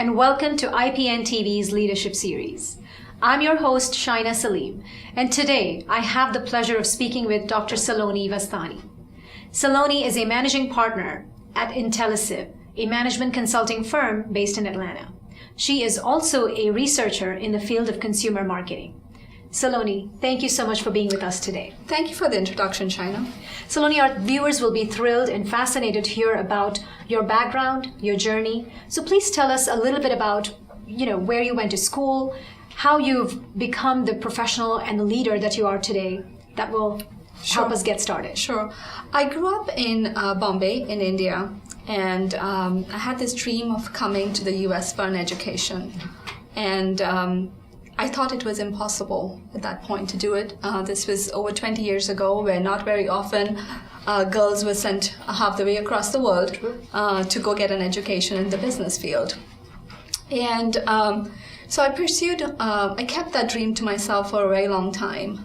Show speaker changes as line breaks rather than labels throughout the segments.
and welcome to IPN TV's Leadership Series. I'm your host, Shaina Salim, and today I have the pleasure of speaking with Dr. Saloni Vastani. Saloni is a managing partner at Intellisive, a management consulting firm based in Atlanta. She is also a researcher in the field of consumer marketing. Saloni, thank you so much for being with us today.
Thank you for the introduction, Shaina.
Saloni, our viewers will be thrilled and fascinated to hear about your background, your journey. So please tell us a little bit about, where you went to school, how you've become the professional and the leader that you are today. That will help us get started.
Sure. I grew up in Bombay, in India, and I had this dream of coming to the US for an education. And I thought it was impossible at that point to do it. This was over 20 years ago, where not very often girls were sent half the way across the world to go get an education in the business field. And so I kept that dream to myself for a very long time.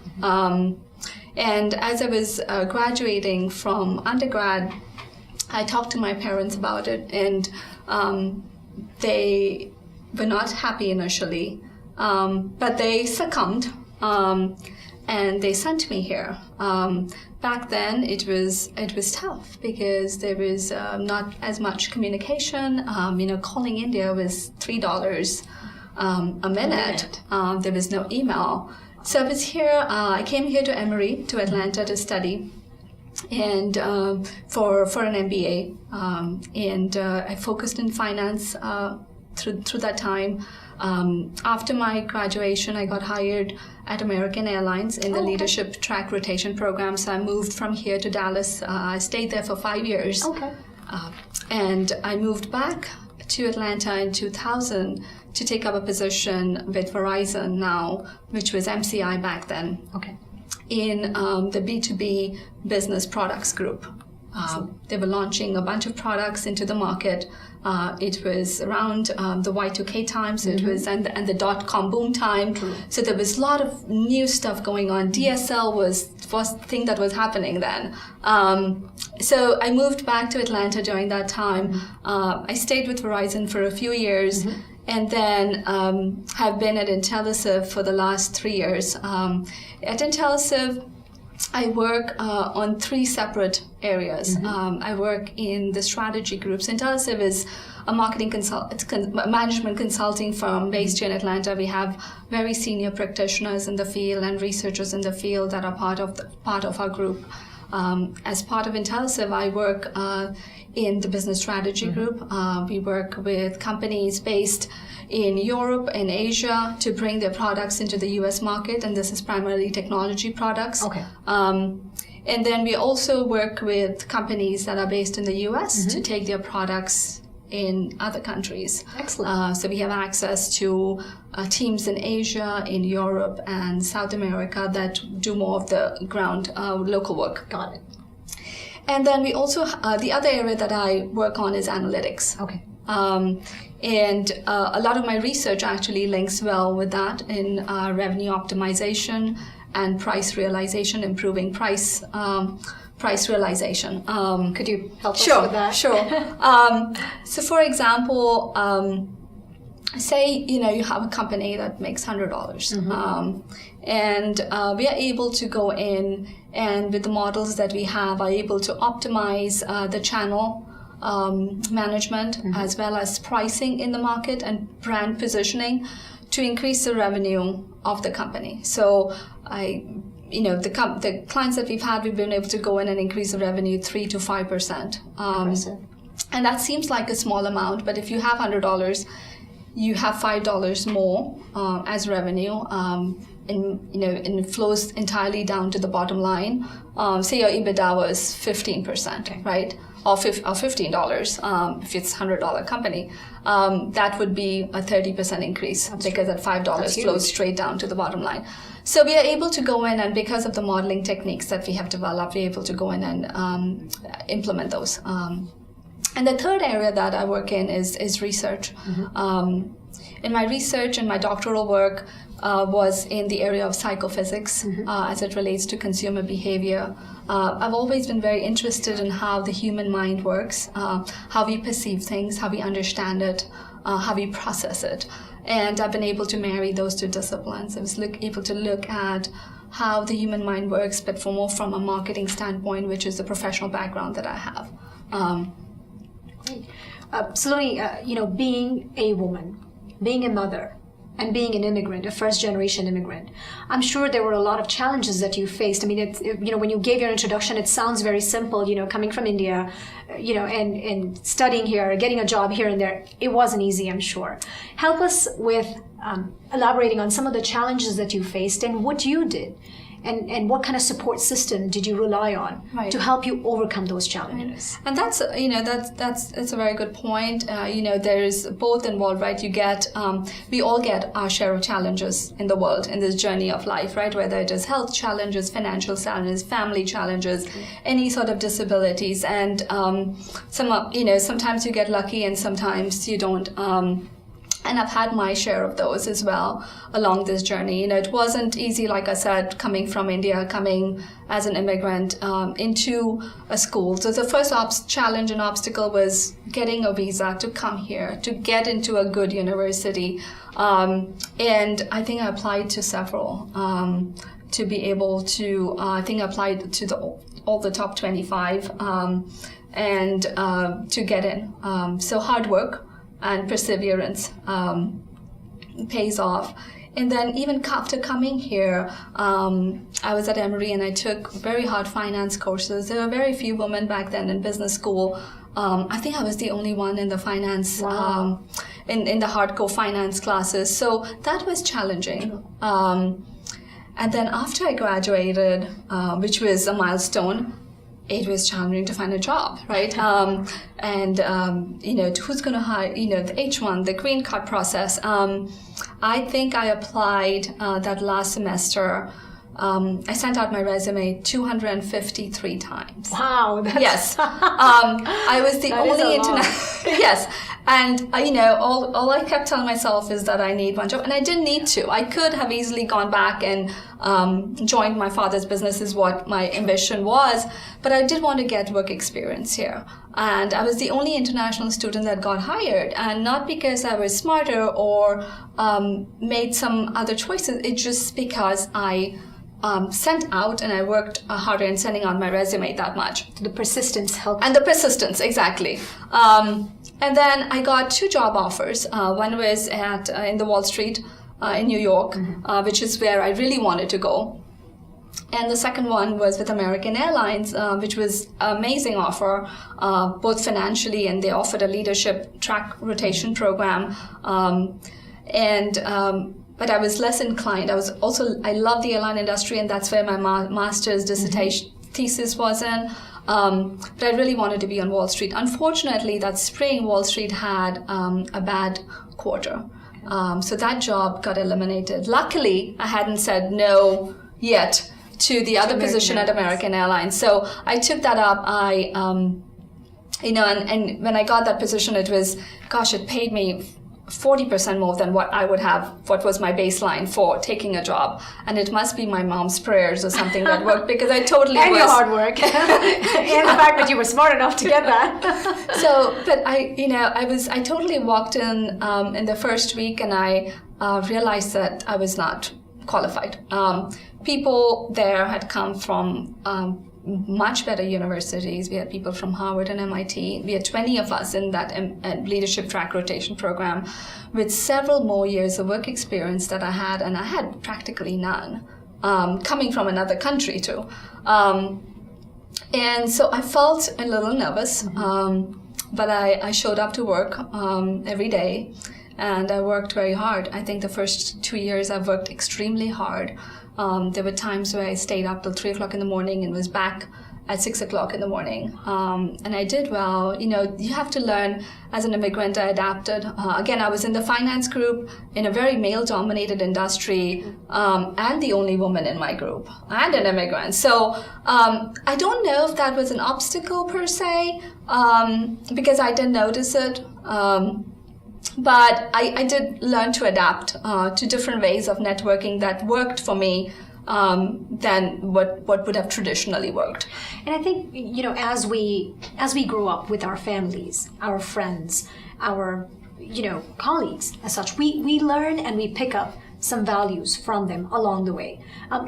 And as I was graduating from undergrad, I talked to my parents about it, and they were not happy initially. But they succumbed, and they sent me here. Back then, it was tough because there was not as much communication. Calling India was $3 a minute. There was no email. So I was here. I came here to Emory, to Atlanta, to study, and for an MBA. And I focused in finance through that time. After my graduation, I got hired at American Airlines in the leadership track rotation program. So I moved from here to Dallas. I stayed there for 5 years.
Okay.
And I moved back to Atlanta in 2000 to take up a position with Verizon now, which was MCI back then.
Okay.
In the B2B business products group. They were launching a bunch of products into the market. It was around the Y2K time, so it was and the dot-com boom time.
True.
So there was a lot of new stuff going on. DSL was the first thing that was happening then. So I moved back to Atlanta during that time. I stayed with Verizon for a few years, and then have been at Intellisive for the last 3 years. At Intellisive, I work on 3 separate areas. I work in the strategy groups. Intellisive is a management consulting firm based here in Atlanta. We have very senior practitioners in the field and researchers in the field that are part of our group. As part of Intellisive, I work in the business strategy group. We work with companies based in Europe and Asia to bring their products into the US market, and this is primarily technology products.
Okay.
And then we also work with companies that are based in the US to take their products in other countries.
Excellent.
So we have access to teams in Asia, in Europe, and South America that do more of the ground local work.
Got it.
And then we also, the other area that I work on is analytics.
Okay.
And a lot of my research actually links well with that in revenue optimization and price realization, improving price realization.
Could you help us
Sure,
with that?
sure. So for example, say, you have a company that makes $100. And we are able to go in and with the models that we have are able to optimize the channel management as well as pricing in the market and brand positioning to increase the revenue of the company. So the clients that we've had, we've been able to go in and increase the revenue 3 to 5%. And that seems like a small amount, but if you have $100, you have $5 more as revenue. And it flows entirely down to the bottom line. Say your EBITDA was 15%, right? Or $15 if it's a $100 company. That would be a 30% increase because that $5 flows straight down to the bottom line. So we are able to go in, and because of the modeling techniques that we have developed, we're able to go in and implement those. And the third area that I work in is research. In my research and my doctoral work was in the area of psychophysics as it relates to consumer behavior. I've always been very interested in how the human mind works, how we perceive things, how we understand it, how we process it. And I've been able to marry those two disciplines. I was able to look at how the human mind works, but from a marketing standpoint, which is the professional background that I have.
Saloni, being a woman, being a mother, and being an immigrant, a first-generation immigrant, I'm sure there were a lot of challenges that you faced. I mean, when you gave your introduction, it sounds very simple, coming from India, and studying here, getting a job here and there. It wasn't easy, I'm sure. Help us with elaborating on some of the challenges that you faced and what you did. And what kind of support system did you rely on to help you overcome those challenges?
And that's a very good point. There's both involved, right? We all get our share of challenges in the world, in this journey of life, right? Whether it is health challenges, financial challenges, family challenges, any sort of disabilities. And sometimes you get lucky and sometimes you don't. And I've had my share of those as well along this journey. It wasn't easy, like I said, coming from India, coming as an immigrant into a school. So the first challenge and obstacle was getting a visa to come here, to get into a good university. And I think I applied to several to be able to, I think I applied to all the top 25 and to get in. So hard work and perseverance pays off. And then even after coming here, I was at Emory and I took very hard finance courses. There were very few women back then in business school. I think I was the only one in the finance, in the hardcore finance classes. So that was challenging. And then after I graduated, which was a milestone, it was challenging to find a job, right? Who's going to hire, the H1, the green card process. I think I applied that last semester. I sent out my resume 253 times.
Wow.
Yes. I was the only international. Yes. And, all I kept telling myself is that I need one job. And I didn't need to. I could have easily gone back and joined my father's business is what my ambition was. But I did want to get work experience here. And I was the only international student that got hired. And not because I was smarter or made some other choices. It's just because I sent out and I worked harder in sending out my resume that much.
The persistence helped.
And the persistence, exactly. And then I got 2 job offers. One was in the Wall Street in New York, which is where I really wanted to go. And the second one was with American Airlines, which was an amazing offer, both financially, and they offered a leadership track rotation program. But I was less inclined. I love the airline industry, and that's where my master's dissertation thesis was in. But I really wanted to be on Wall Street. Unfortunately, that spring, Wall Street had a bad quarter. So that job got eliminated. Luckily, I hadn't said no yet to the other position at American Airlines. So I took that up. And when I got that position, it paid me 40% more than what was my baseline for taking a job. And it must be my mom's prayers or something that worked, because I totally
and your hard work. And the fact that you were smart enough to get that.
So, but I totally walked in the first week, and I realized that I was not qualified. People there had come from much better universities. We had people from Harvard and MIT. We had 20 of us in that leadership track rotation program with several more years of work experience that I had, and I had practically none, coming from another country too. And so I felt a little nervous, but I showed up to work every day, and I worked very hard. I think the first 2 years I've worked extremely hard. There were times where I stayed up till 3 o'clock in the morning and was back at 6 o'clock in the morning. And I did well. You have to learn. As an immigrant, I adapted. Again, I was in the finance group in a very male-dominated industry, and the only woman in my group, and an immigrant. So I don't know if that was an obstacle per se, because I didn't notice it. But I did learn to adapt to different ways of networking that worked for me than what would have traditionally worked.
And I think, as we grow up with our families, our friends, our colleagues as such, we learn and we pick up some values from them along the way.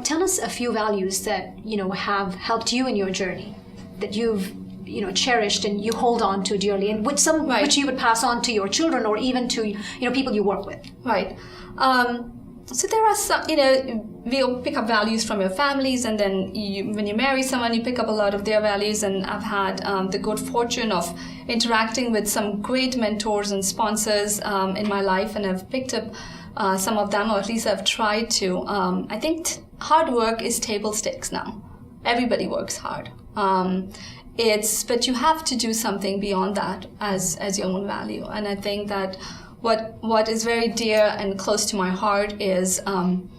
Tell us a few values that, have helped you in your journey, that you've, cherished and you hold on to dearly, and which you would pass on to your children or even to, people you work with.
Right. So there are some, we'll pick up values from your families, and then when you marry someone, you pick up a lot of their values. And I've had the good fortune of interacting with some great mentors and sponsors in my life, and I've picked up some of them, or at least I've tried to. I think hard work is table stakes now. Everybody works hard. But you have to do something beyond that as your own value. And I think that what is very dear and close to my heart is one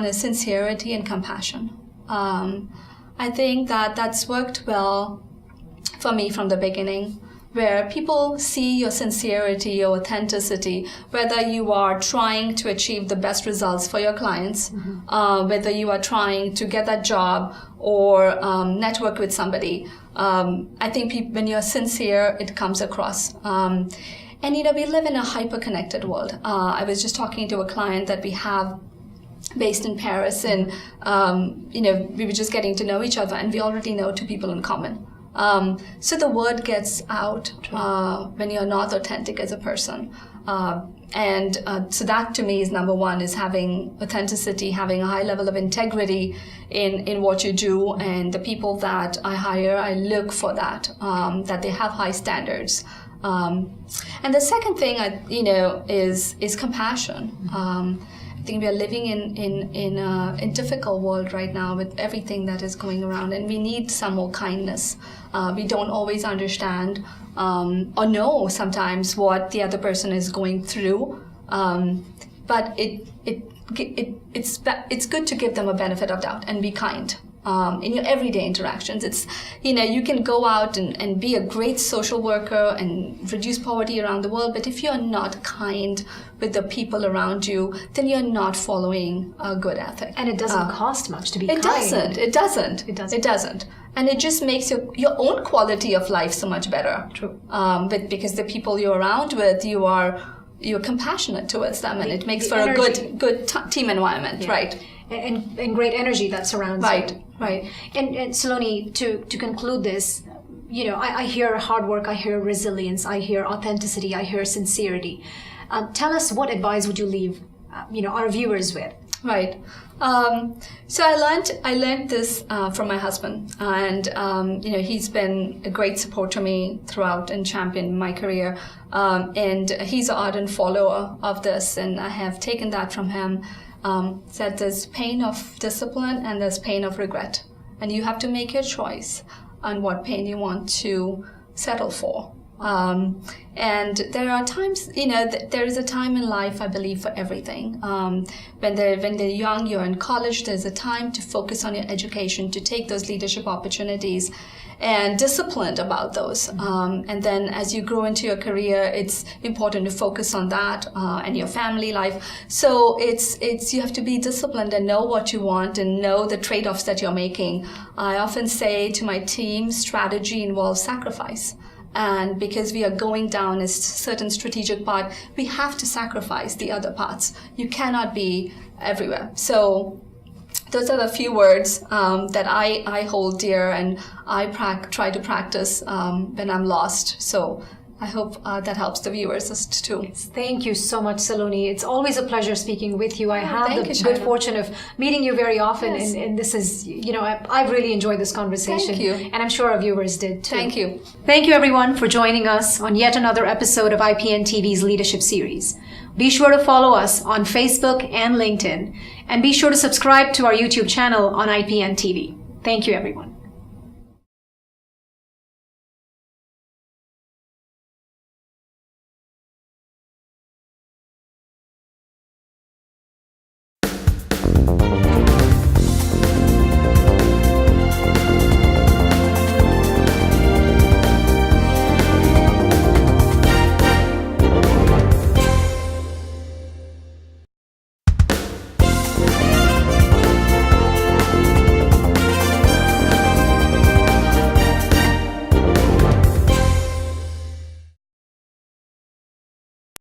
is sincerity and compassion. I think that's worked well for me from the beginning, where people see your sincerity, your authenticity, whether you are trying to achieve the best results for your clients, whether you are trying to get that job or network with somebody. I think when you're sincere, it comes across. And, we live in a hyper-connected world. I was just talking to a client that we have based in Paris, and, we were just getting to know each other, and we already know two people in common. So the word gets out when you're not authentic as a person. So that to me is number one, is having authenticity, having a high level of integrity in what you do. And the people that I hire, I look for that they have high standards. And the second thing, is compassion. I think we are living in a difficult world right now with everything that is going around, and we need some more kindness. We don't always understand or know sometimes what the other person is going through, but it's good to give them a benefit of doubt and be kind. In your everyday interactions, it's, you can go out and be a great social worker and reduce poverty around the world, but if you're not kind with the people around you, then you're not following a good ethic.
And it doesn't cost much to be kind.
It doesn't. And it just makes your own quality of life so much better.
True.
Because the people you're around with, you're compassionate towards them, and it makes for a good team environment, right?
And great energy that surrounds you.
Right.
And Saloni, to conclude this, I hear hard work, I hear resilience, I hear authenticity, I hear sincerity. Tell us, what advice would you leave, our viewers with?
Right. So I learned this from my husband, and he's been a great support to me throughout and championed my career. And he's an ardent follower of this, and I have taken that from him. That there's pain of discipline and there's pain of regret, and you have to make your choice on what pain you want to settle for. And there are times, there is a time in life, I believe, for everything. When they're young, you're in college, there's a time to focus on your education, to take those leadership opportunities, and disciplined about those. And then as you grow into your career, it's important to focus on that and your family life. So it's you have to be disciplined and know what you want and know the trade-offs that you're making. I often say to my team, strategy involves sacrifice. And because we are going down a certain strategic path, we have to sacrifice the other parts. You cannot be everywhere. So those are the few words that I hold dear, and I try to practice when I'm lost. So I hope that helps the viewers too.
Yes, thank you so much, Saloni. It's always a pleasure speaking with you. I have the
Shaina.
good fortune of meeting you very often,
Yes.
and this is, I've really enjoyed this conversation.
Thank you.
And I'm sure our viewers did too.
Thank you.
Thank you, everyone, for joining us on yet another episode of IPN TV's Leadership Series. Be sure to follow us on Facebook and LinkedIn, and be sure to subscribe to our YouTube channel on IPN TV. Thank you, everyone.